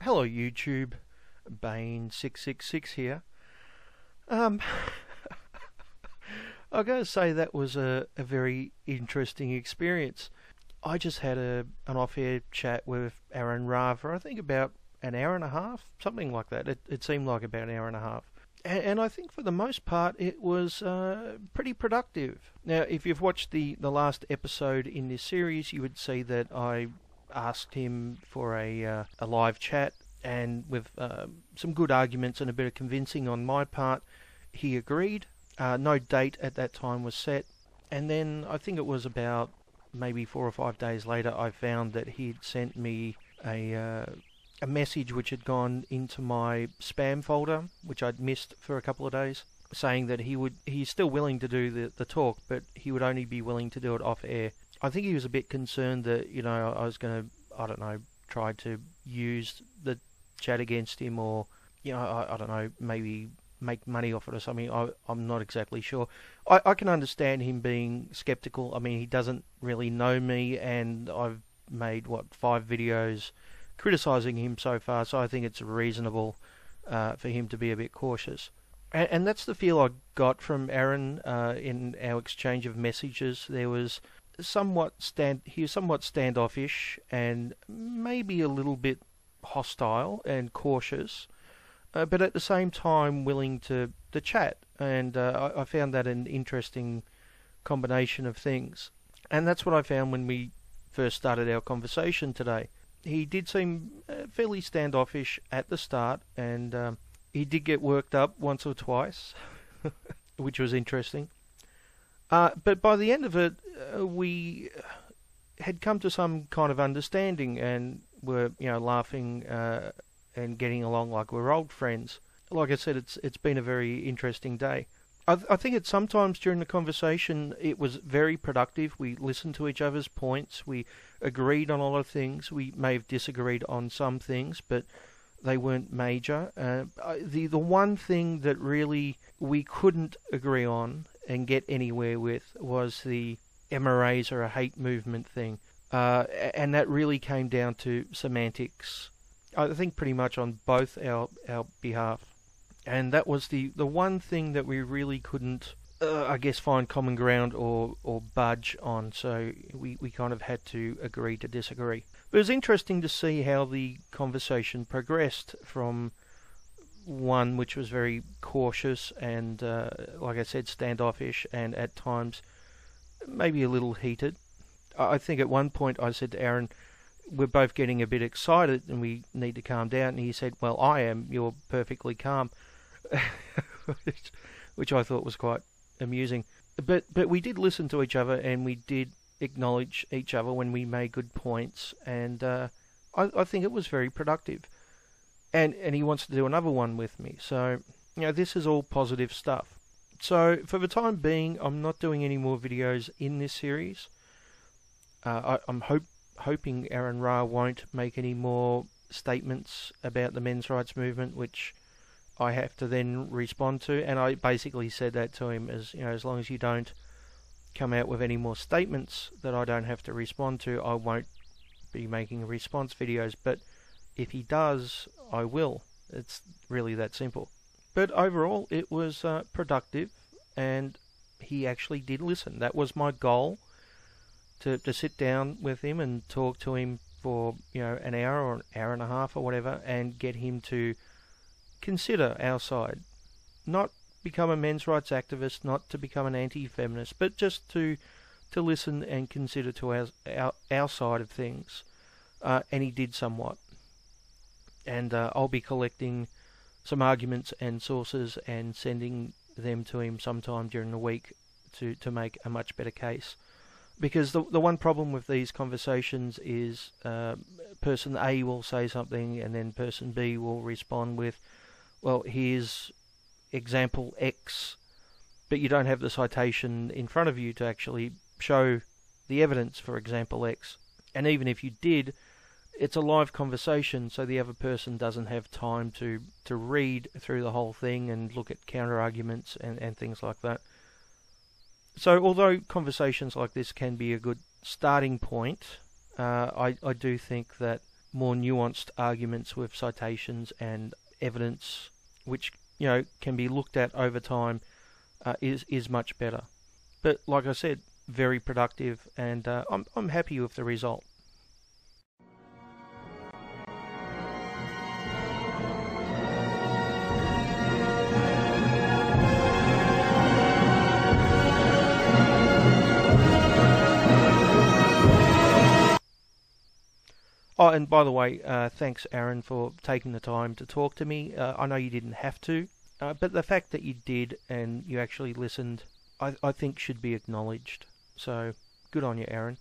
Hello YouTube, Bane666 here. I gotta say that was a very interesting experience. I just had an off-air chat with AronRa for I think about an hour and a half, something like that. It seemed like about an hour and a half. And I think for the most part it was pretty productive. Now, if you've watched the last episode in this series, you would see that I asked him for a live chat, and with some good arguments and a bit of convincing on my part, he agreed. No date at that time was set, and then I think it was about maybe 4 or 5 days later I found that he'd sent me a message which had gone into my spam folder, which I'd missed for a couple of days, saying that he's still willing to do the talk, but he would only be willing to do it off air. I think he was a bit concerned that, I was going to, I don't know, try to use the chat against him, or, I don't know, maybe make money off it or something. I'm not exactly sure. I can understand him being skeptical. I mean, he doesn't really know me, and I've made, 5 videos criticising him so far, so I think it's reasonable for him to be a bit cautious. And that's the feel I got from Aaron in our exchange of messages. There was he was somewhat standoffish and maybe a little bit hostile and cautious, but at the same time willing to chat. And I found that an interesting combination of things. And that's what I found when we first started our conversation today. He did seem fairly standoffish at the start, and he did get worked up once or twice, which was interesting. But by the end of it, we had come to some kind of understanding, and were, laughing and getting along like we're old friends. Like I said, it's been a very interesting day. I think at sometimes during the conversation it was very productive. We listened to each other's points. We agreed on a lot of things. We may have disagreed on some things, but they weren't major. The one thing that really we couldn't agree on and get anywhere with was the MRAs or a hate movement thing. And that really came down to semantics, I think pretty much on both our behalf. And that was the one thing that we really couldn't, find common ground or budge on. So we kind of had to agree to disagree. But it was interesting to see how the conversation progressed from one which was very cautious and, like I said, standoffish, and at times maybe a little heated. I think at one point I said to Aaron, we're both getting a bit excited and we need to calm down. And he said, well, I am. You're perfectly calm. Which I thought was quite amusing. But we did listen to each other, and we did acknowledge each other when we made good points, and I think it was very productive. And he wants to do another one with me. So, this is all positive stuff. So, for the time being, I'm not doing any more videos in this series. I'm hoping AronRa won't make any more statements about the men's rights movement, which I have to then respond to. And I basically said that to him, as long as you don't come out with any more statements that I don't have to respond to, I won't be making response videos. But if he does, I will. It's really that simple. But overall, it was productive, and he actually did listen. That was my goal, to sit down with him and talk to him for an hour or an hour and a half or whatever, and get him to consider our side. Not become a men's rights activist, not to become an anti-feminist, but just to listen and consider to our side of things. And he did somewhat. And I'll be collecting some arguments and sources and sending them to him sometime during the week to make a much better case. Because the one problem with these conversations is person A will say something, and then person B will respond with, well, here's example X, but you don't have the citation in front of you to actually show the evidence for example X. And even if you did, it's a live conversation, so the other person doesn't have time to read through the whole thing and look at counter-arguments and things like that. So although conversations like this can be a good starting point, I do think that more nuanced arguments with citations and evidence, which can be looked at over time, is much better. But like I said, very productive, and I'm happy with the result. Oh, and by the way, thanks, Aaron, for taking the time to talk to me. I know you didn't have to, but the fact that you did and you actually listened, I think should be acknowledged. So, good on you, Aaron.